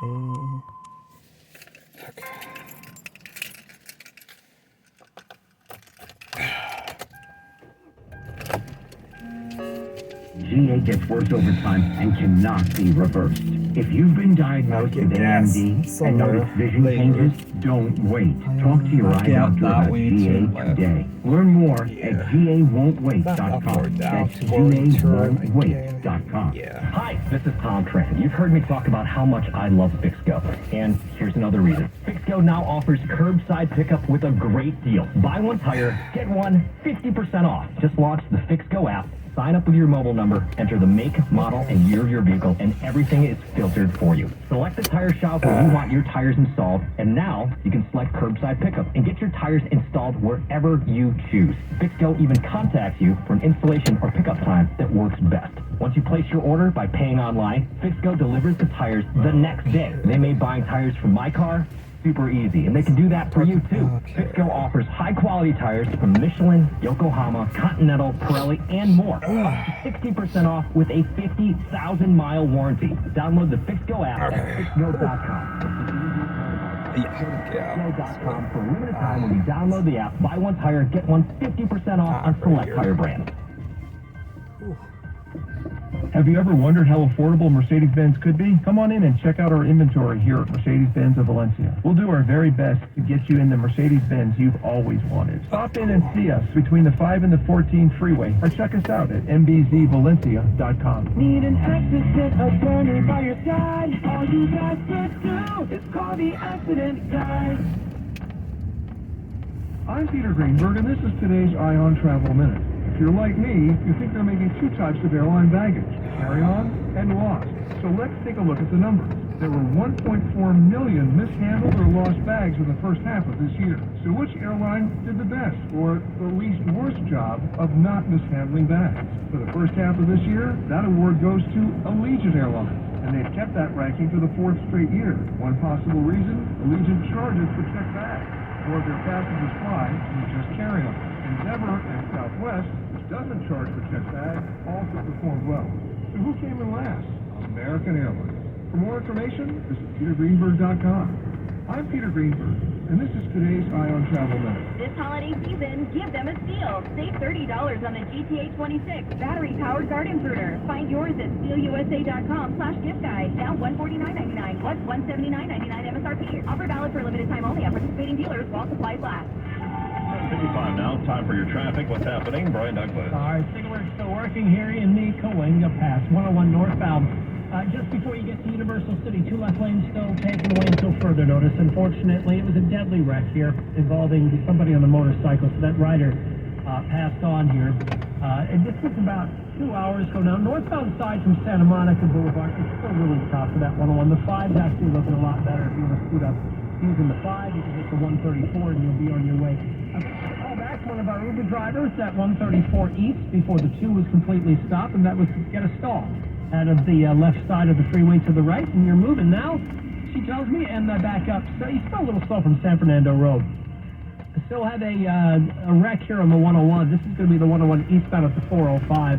Okay. GA gets worse over time and cannot be reversed. If you've been diagnosed with AMD and notice vision changes, don't wait. Talk to your eye doctor about GA today. Learn more at GAWon'tWait.com. That's GAWon'tWait.com. Hi, this is Tom Tran. You've heard me talk about how much I love FixGo. And here's another reason. FixGo now offers curbside pickup with a great deal. Buy one tire, get one 50% off. Just launch the FixGo app. Sign up with your mobile number, enter the make, model, and year of your vehicle, and everything is filtered for you. Select the tire shop where you want your tires installed, and now you can select curbside pickup and get your tires installed wherever you choose. FixGo even contacts you for an installation or pickup time that works best. Once you place your order by paying online, FixGo delivers the tires the next day. They made buying tires from my car super easy, and they can do that for you too. FixGo offers high-quality tires from Michelin, Yokohama, Continental, Pirelli, and more. Up to 60% off with a 50,000-mile warranty. Download the FixGo app at fixgo.com. FixGo.com for a limited time. When you download the app, buy one tire, get one 50% off on select tire brands. Have you ever wondered how affordable Mercedes-Benz could be? Come on in and check out our inventory here at Mercedes-Benz of Valencia. We'll do our very best to get you in the Mercedes-Benz you've always wanted. Stop in and see us between the 5 and the 14 freeway, or check us out at mbzvalencia.com. Need an accident attorney by your side? All you got to do is call the accident guy. I'm Peter Greenberg, and this is today's Eye on Travel Minute. If you're like me, you think there may be two types of airline baggage, carry-on and lost. So let's take a look at the numbers. There were 1.4 million mishandled or lost bags in the first half of this year. So which airline did the best, or the least worst job of not mishandling bags? For the first half of this year, that award goes to Allegiant Airlines, and they've kept that ranking for the fourth straight year. One possible reason, Allegiant charges for checked bags. Or if their passengers fly, you just carry on. Endeavor and Southwest, which doesn't charge for checked bags, also performed well. So who came in last? American Airlines. For more information, visit petergreenberg.com. I'm Peter Greenberg, and this is today's Eye on Travel Minute. This holiday season, give them a steal. Save $30 on the GTA 26 battery-powered garden pruner. Find yours at steelusa.com/gift guide. Now $149.99 plus $179.99 MSRP. Offer valid for a limited time only at participating dealers while supplies last. 7:55 now. Time for your traffic. What's happening? Brian Douglas. All right, cigarettes still working here in the Cahuenga Pass, 101 northbound. Just before you get to Universal City, two left lanes still taken away until further notice. Unfortunately, it was a deadly wreck here involving somebody on a motorcycle, so that rider passed on here. And this was about 2 hours ago now. Northbound side from Santa Monica Boulevard, it's still really tough for that 101. The 5's actually looking a lot better if you want to scoot up using the 5. You can hit the 134 and you'll be on your way. Call back one of our Uber drivers at 134 East before the 2 was completely stopped, and that was to get a stall out of the left side of the freeway to the right, and you're moving now, she tells me, and back up. So you're still a little slow from San Fernando Road. I still have a wreck here on the 101. This is going to be the 101 eastbound at the 405.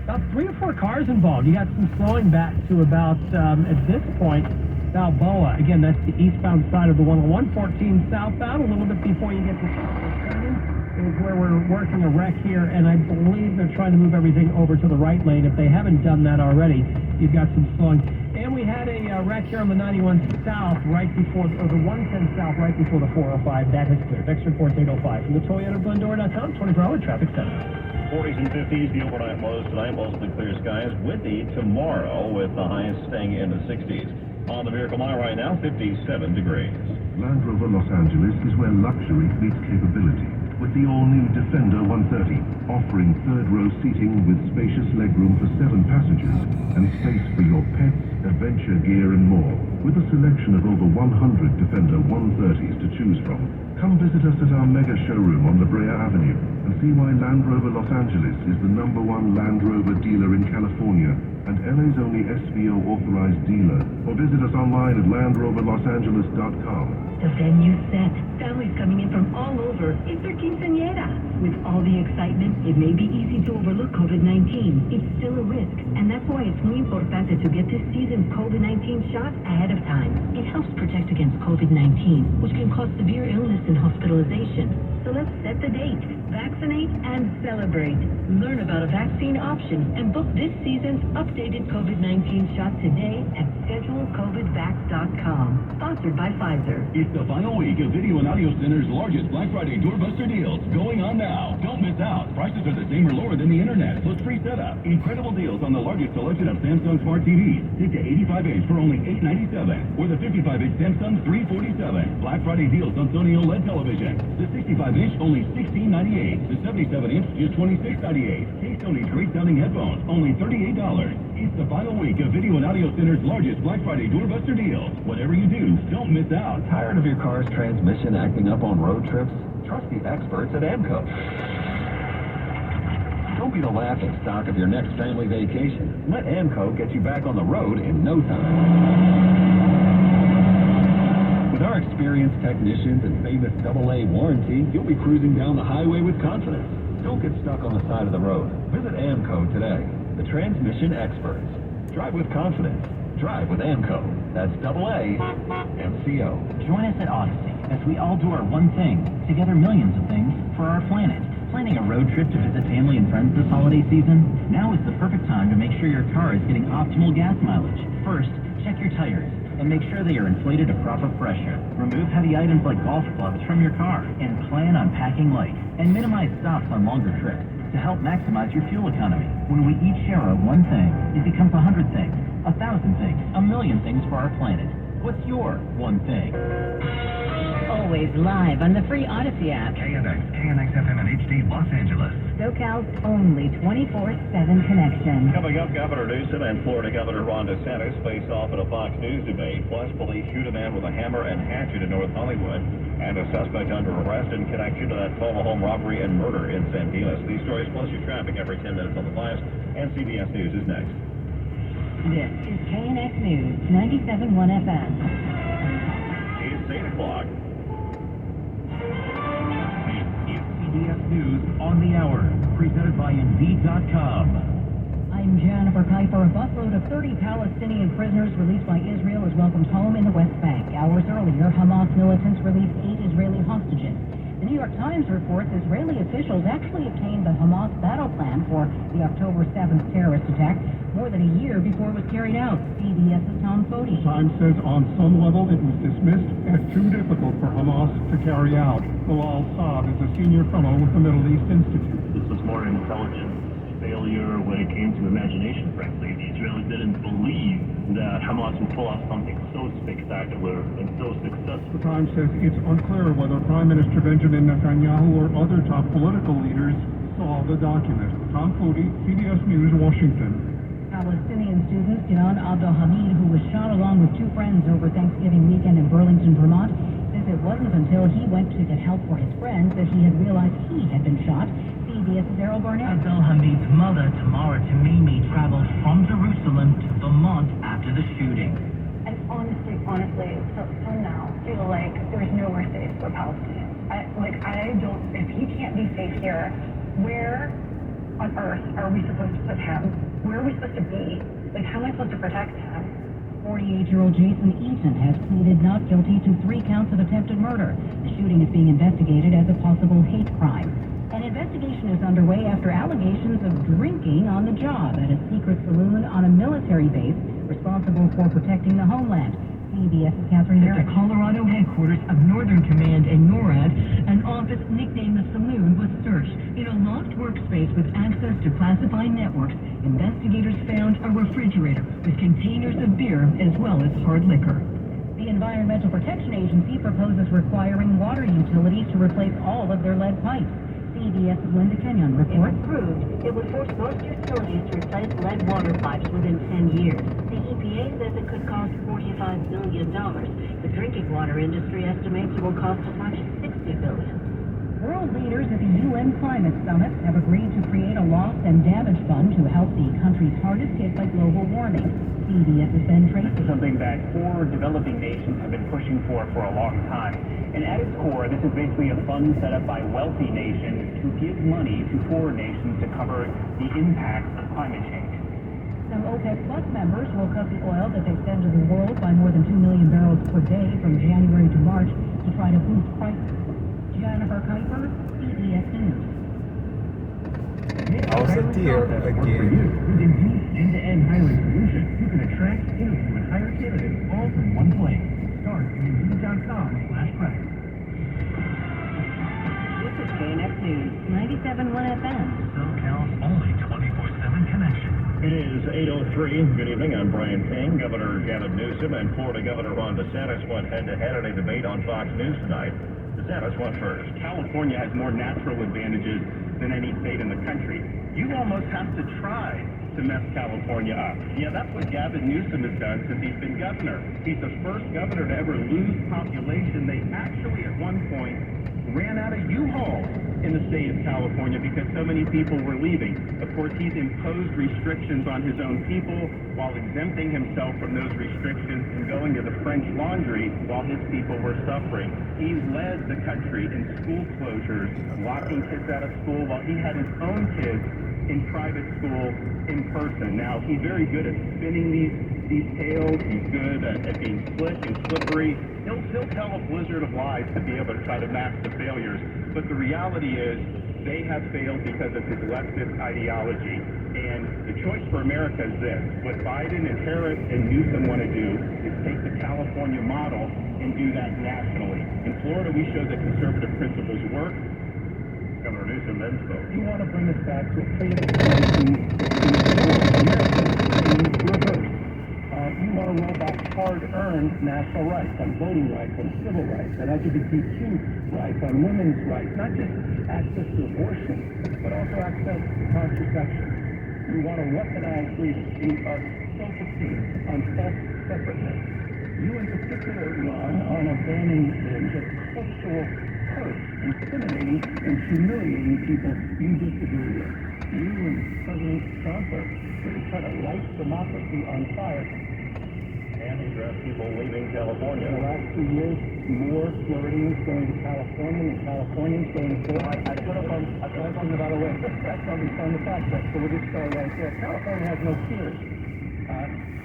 About 3 or 4 cars involved. You got some slowing back to about, at this point, Balboa. Again, that's the eastbound side of the 101. 14 southbound, a little bit before you get to is where we're working a wreck here, and I believe they're trying to move everything over to the right lane. If they haven't done that already, you've got some slowing. And we had a wreck here on the 91 South right before, or the 110 South right before the 405. That has cleared. Next report's 805 from the ToyotaGlendora.com 24-hour traffic center. 40s and 50s, the overnight lows tonight, mostly clear skies. Windy tomorrow with the highs staying in the 60s. On the Miracle Mile right now, 57 degrees. Land Rover Los Angeles is where luxury meets capability. With the all-new Defender 130, offering third-row seating with spacious legroom for 7 passengers and space for your pets, adventure gear and more. With a selection of over 100 Defender 130s to choose from, come visit us at our mega showroom on La Brea Avenue and see why Land Rover Los Angeles is the #1 Land Rover dealer in California and LA's only SVO authorized dealer. Or visit us online at LandRoverLosAngeles.com. The venue's set. Families coming in from all over. It's their quinceañera. With all the excitement, it may be easy to overlook COVID-19. It's still a risk, and that's why it's muy importante to get this season's COVID-19 shot ahead of time. COVID-19, which can cause severe illness and hospitalization. So let's set the date, vaccinate, and celebrate. Learn about a vaccine option and book this season's updated COVID-19 shot today at schedulecovidvax.com. Sponsored by Pfizer. It's the final week of Video and Audio Center's largest Black Friday doorbuster deals going on now. Don't miss out. Prices are the same or lower than the internet, plus free setup. Incredible deals on the largest selection of Samsung Smart TVs. Take the 85-inch for only $897, or the 55-inch Samsung $347. Black Friday deals on Sony OLED television. The 65-inch only $1698. The 77-inch just $26.98. Take Sony's great sounding headphones, only $38. It's the final week of Video and Audio Center's largest Black Friday doorbuster deals. Whatever you do, don't miss out. Tired of your car's transmission acting up on road trips? Trust the experts at AMCO. Don't be the laughing stock of your next family vacation. Let AMCO get you back on the road in no time. With our experienced technicians and famous AA warranty, you'll be cruising down the highway with confidence. Don't get stuck on the side of the road. Visit AMCO today. The transmission experts. Drive with confidence. Drive with AMCO. That's AAMCO. Join us at Odyssey as we all do our one thing, together millions of things, for our planet. Planning a road trip to visit family and friends this holiday season? Now is the perfect time to make sure your car is getting optimal gas mileage. First, check your tires and make sure they are inflated to proper pressure. Remove heavy items like golf clubs from your car and plan on packing light. And minimize stops on longer trips to help maximize your fuel economy. When we each share our one thing, it becomes 100 things, 1,000 things, 1,000,000 things for our planet. What's your one thing? Always live on the free Odyssey app. KNX FM and HD Los Angeles. SoCal's only 24/7 connection. Coming up, Governor Newsom and Florida Governor Ron DeSantis face off in a Fox News debate. Plus, police shoot a man with a hammer and hatchet in North Hollywood. And a suspect under arrest in connection to that total home robbery and murder in San Dimas. These stories plus your traffic every 10 minutes on the Blast. And CBS News is next. This is KNX News, 97.1 FM. It's 8 o'clock. CBS News on the hour, presented by Indeed.com. I'm Jennifer Kuiper. A busload of 30 Palestinian prisoners released by Israel is welcomed home in the West Bank. Hours earlier, Hamas militants released 8 Israeli hostages. The New York Times reports Israeli officials actually obtained the Hamas battle plan for the October 7th terrorist attack more than a year before it was carried out. CBS's Tom Foti. The Times says on some level it was dismissed as too difficult for Hamas to carry out. Bilal Saab is a senior fellow with the Middle East Institute. This was more intelligence failure when it came to imagination, frankly. The Israelis didn't believe that Hamas would pull off something so spectacular and so successful. The Times says it's unclear whether Prime Minister Benjamin Netanyahu or other top political leaders saw the document. Tom Foti, CBS News, Washington. Palestinian student Sinan Abdelhamid, who was shot along with 2 friends over Thanksgiving weekend in Burlington, Vermont, says it wasn't until he went to get help for his friends that he had realized he had been shot. CBS's Errol Barnett. Abdelhamid's mother, Tamara Tamimi, traveled from Jerusalem to Vermont after the shooting. And honestly, so now, I feel like there's nowhere safe for Palestinians. If he can't be safe here, where on earth are we supposed to put him? Where are we supposed to be? How am I supposed to protect him? 48-year-old Jason Eaton has pleaded not guilty to 3 counts of attempted murder. The shooting is being investigated as a possible hate crime. An investigation is underway after allegations of drinking on the job at a secret saloon on a military base responsible for protecting the homeland. CBS's Catherine Harris. At the Colorado headquarters of Northern Command and NORAD, an office nicknamed the Saloon was searched. In a locked workspace with access to classified networks, investigators found a refrigerator with containers of beer as well as hard liquor. The Environmental Protection Agency proposes requiring water utilities to replace all of their lead pipes. CBS's Linda Kenyon reports. If approved, it would force most utilities to replace lead water pipes within 10 years. The EPA says it could cost $45 billion. The drinking water industry estimates it will cost as much as $60 billion. World leaders at the UN Climate Summit have agreed to create a loss and damage fund to help the countries hardest hit by global warming. CBS's Ben Tracy. This is something that 4 developing nations have been pushing for a long time. And at its core, this is basically a fund set up by wealthy nations to give money to poor nations to cover the impacts of climate change. Some OPEC Plus members will cut the oil that they send to the world by more than 2 million barrels per per day from January to March to try to boost prices. Jennifer Kuiper, CBS News. I was a deer again. With Indeed's end-to-end hiring solution, you can attract, interview, and hire candidates all from one place. Start at Indeed.com/credit. This is KNX News, 97.1 FM. SoCal's only 24/7 connection. It is 8:03. Good evening. I'm Brian King. Governor Gavin Newsom and Florida Governor Ron DeSantis went head-to-head in a debate on Fox News tonight. DeSantis went first. California has more natural advantages than any state in the country. You almost have to try to mess California up. Yeah, that's what Gavin Newsom has done since he's been governor. He's the first governor to ever lose population. They actually, at one point, ran out of U-Hauls in the state of California because so many people were leaving. Of course, he's imposed restrictions on his own people while exempting himself from those restrictions and going to the French Laundry while his people were suffering. He's led the country in school closures, locking kids out of school while he had his own kids in private school in person. Now, he's very good at spinning these tales. He's good at being slick and slippery. He'll tell a blizzard of lies to be able to try to mask the failures. But the reality is they have failed because of his leftist ideology. And the choice for America is this. What Biden and Harris and Newsom want to do is take the California model and do that nationally. In Florida, we showed that conservative principles work. Governor Newsom then spoke. You want to bring us back to a freedom of expression in reverse. You want to roll back hard-earned national rights on voting rights, on civil rights, on LGBTQ rights, on women's rights, not just access to abortion, but also access to contraception. You want to weaponize freedom. You are focusing on self-separateness. You in particular, Ron, on abandoning the cultural hurt, intimidating and humiliating people you disagree with. You and President Trump are trying to light democracy on fire. And he addressed people leaving California. In the last 2 years, more Floridians going to California than Californians going to Florida. I put up on by the way, that's on the fact check, so we'll just start right there. California has no peers.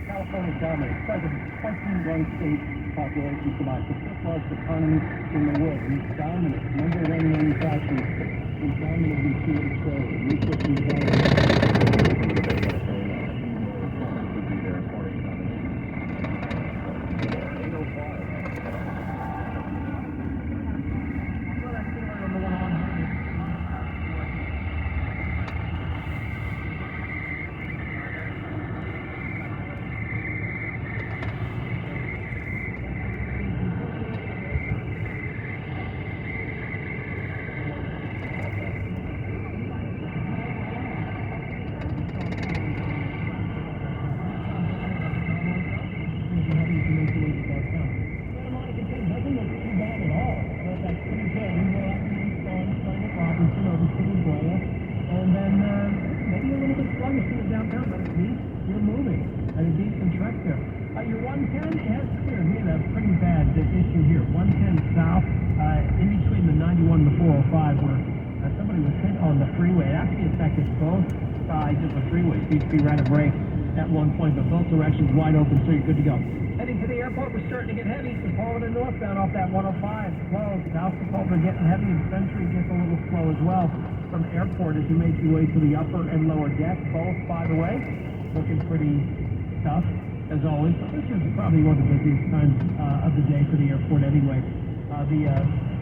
California dominates. Present 21 state population combined. The fifth largest economy in the world. It's dominant. Number one manufacturing state. It's dominant in food and trade. Research and development. Your 110 has cleared. We had a pretty bad issue here. 110 south, in between the 91 and the 405, where somebody was hit on the freeway. It actually affected both sides of the freeway. CHP ran a break at one point, but both directions wide open, so you're good to go. Heading to the airport, we're starting to get heavy. Sepulveda northbound off that 105. Slow. South Sepulveda getting heavy, and Century gets a little slow as well. From the airport as you make your way to the upper and lower deck, both, by the way, looking pretty tough. As always, this is probably one of the busiest times of the day for the airport anyway. The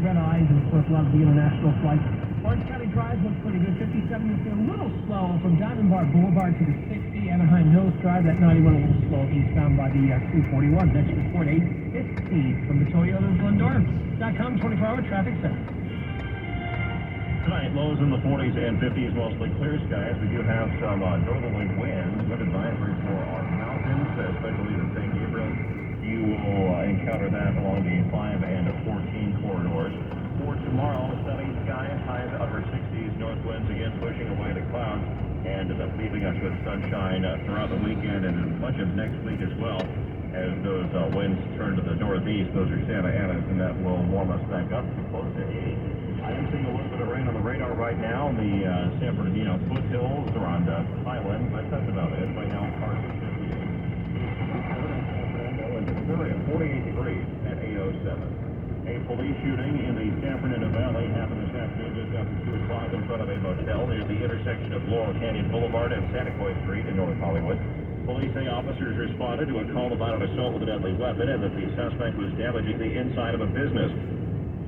red eyes and, of course, a lot of the international flights. Orange County Drive looks pretty good. 57 is a little slow from Diamond Bar Boulevard to the 60. Anaheim Hills Drive, that 91 a little slow eastbound by the 241. Next report, 8:15 from the Toyota Glendora.com 24-hour traffic center. Tonight, lows in the 40s and 50s, mostly clear skies. We do have some northerly winds. Wind advisory for our mountains, especially the St. Gabriel. You will encounter that along the 5 and 14 corridors. For tomorrow, sunny skies, highs upper 60s, north winds again pushing away the clouds, and leaving us with sunshine throughout the weekend and much of next week as well. As those winds turn to the northeast, those are Santa Anas, and that will warm us back up to close to 80. I am seeing a little bit of rain on the radar right now. The San Bernardino foothills around Highland, but that's about it. Right now, Carson 58. It's 48 degrees. the Valley happened this afternoon just after 2 o'clock in front of a motel near the intersection of Laurel Canyon Boulevard and Santa Cruz Street in North Hollywood. Police say officers responded to a call about an assault with a deadly weapon and that the suspect was damaging the inside of a business.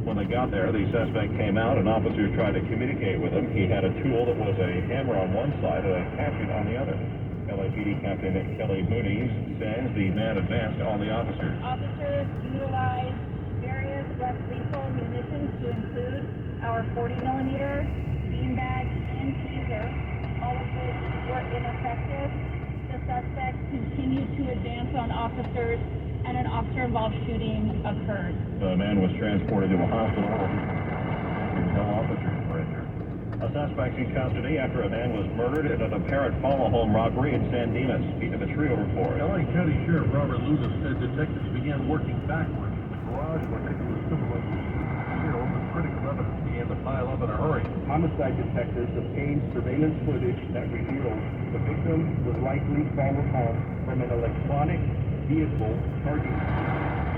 When they got there, the suspect came out and officers tried to communicate with him. He had a tool that was a hammer on one side and a hatchet on the other. LAPD Captain Kelly Mooney says the man advanced on the officers. Officers utilized various less lethal munitions to include our 40mm, beanbag, and taser, all of which were ineffective. The suspect continued to advance on officers, and an officer-involved shooting occurred. The man was transported to a hospital. No officers were injured. A suspect in custody after a man was murdered in an apparent follow-home robbery in San Dimas. Speed to the trio report. LA County Sheriff Robert Lucas said detectives began working backwards in the garage where Nicholas Timberlake was killed, and critical evidence began to pile up in a hurry. Homicide detectives obtained surveillance footage that revealed the victim was likely followed home from an electronic vehicle target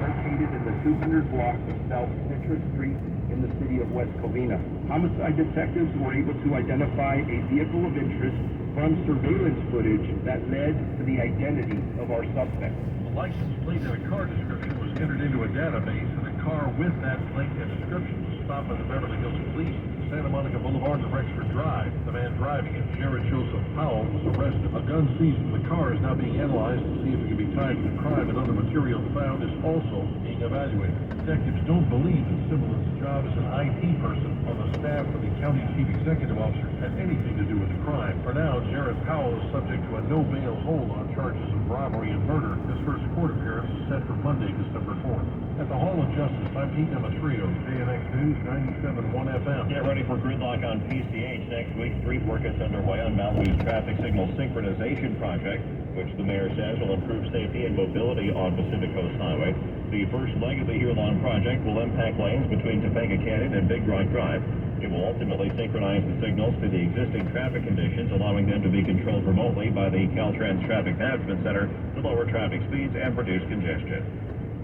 located in the 200 block of South Citrus Street in the city of West Covina. Homicide detectives were able to identify a vehicle of interest from surveillance footage that led to the identity of our suspect. A license plate and a car description was entered into a database, and a car with that plate and description was stopped by the Beverly Hills Police. Santa Monica Boulevard to Rexford Drive. The man driving it, Jared Joseph Powell, was arrested. A gun seized from the car is now being analyzed to see if it can be tied to the crime, and other material found is also being evaluated. Detectives don't believe that Simmons' job as an IT person on the staff of the county chief executive officer had anything to do with the crime. For now, Jared Powell is subject to a no-bail hold on charges of robbery and murder. His first court appearance is set for Monday, December 4th. At the Hall of Justice, I'm Pete Demetrio, KNX News 97.1 FM. Get ready for gridlock on PCH next week. Street work is underway on Malibu's traffic signal synchronization project, which the mayor says will improve safety and mobility on Pacific Coast Highway. The first leg of the year-long project will impact lanes between Topanga Canyon and Big Rock Drive. It will ultimately synchronize the signals to the existing traffic conditions, allowing them to be controlled remotely by the Caltrans Traffic Management Center to lower traffic speeds and reduce congestion.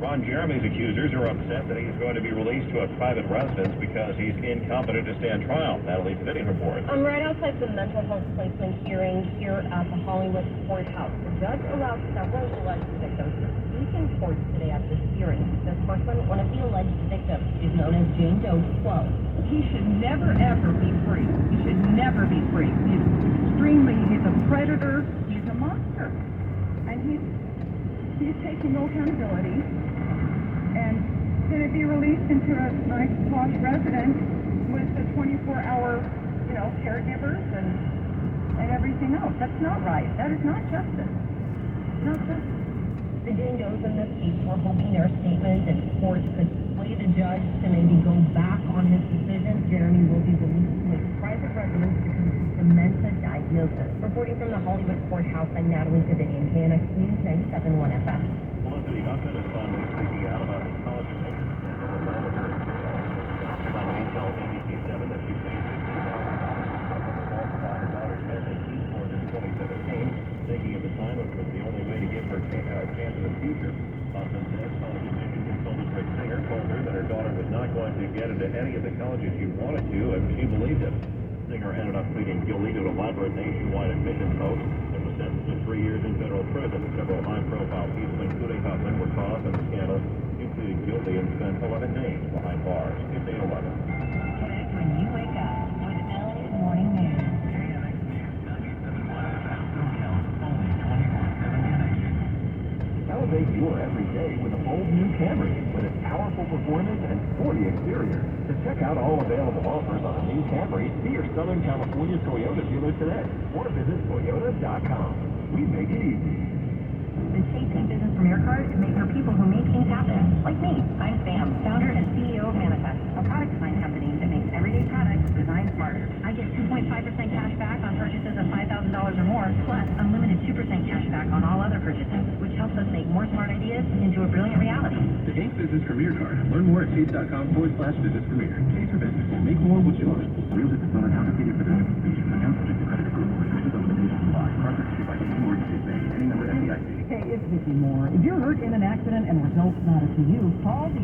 Ron Jeremy's accusers are upset that he's going to be released to a private residence because he's incompetent to stand trial. Natalie Fitting reports. I'm right outside the mental health placement hearing here at the Hollywood courthouse. The judge allowed several alleged victims to speak in court today at this hearing. This person, one of the alleged victims, is known as Jane Doe 12. He should never, ever be free. He should never be free. He's a predator. He's a monster. And he's taking no accountability. And going to be released into a nice posh residence with the 24-hour, caregivers and everything else. That's not right. That is not justice. Not justice. The Jane Does in this case were hoping their statement in court could sway the judge to maybe go back on his decision. Jeremy will be released to his private residence because of his dementia diagnosis. Reporting from the Hollywood courthouse, I'm Natalie Davidian, KNX News 97.1 FM. Felicity Huffman is finally speaking out about his college's interest in her laboratory skills. Dominique told ABC 7 that she paid $50,000 from the small provider daughter's SAT scores in 2017, thinking at the time it was the only way to give her a chance in the future. Huffman says college admission consultant Rick Singer told her that her daughter was not going to get into any of the colleges she wanted to, and she believed it. Singer ended up pleading guilty to an elaborate nationwide admissions hoax and was sentenced to 3 years in federal prison. Several high-profile people, including Huffman, were caught up in the scandal. He pleaded guilty and spent 11 days behind bars. It's 8:11. When you wake up with LA's Morning News. Elevate your everyday with a bold new Camry with its powerful performance and sporty exterior. To check out all available offers on a new Camry, see your Southern California Toyota dealer today or visit Toyota.com. We make it easy. The chasing business premier card is made for people who make things happen, like me. I'm Sam, founder and CEO of Manifest, a product design company that makes everyday products designed smarter. I get 2.5% cash back on purchases of $5,000 or more, plus unlimited 2% cash back on all other purchases, which helps us make more smart ideas into a brilliant reality. The Chase Business Premier Card. Learn more at chase.com/business premier. Chase for business. Make more with yours. Real business owner counterfeited for their information. Account subject to credit approval. Restrictions on limitations apply. Card issued by JP Morgan Chase Bank. Any member FDIC. Hey, it's Vicki Moore. If you're hurt in an accident and results matter to you, call the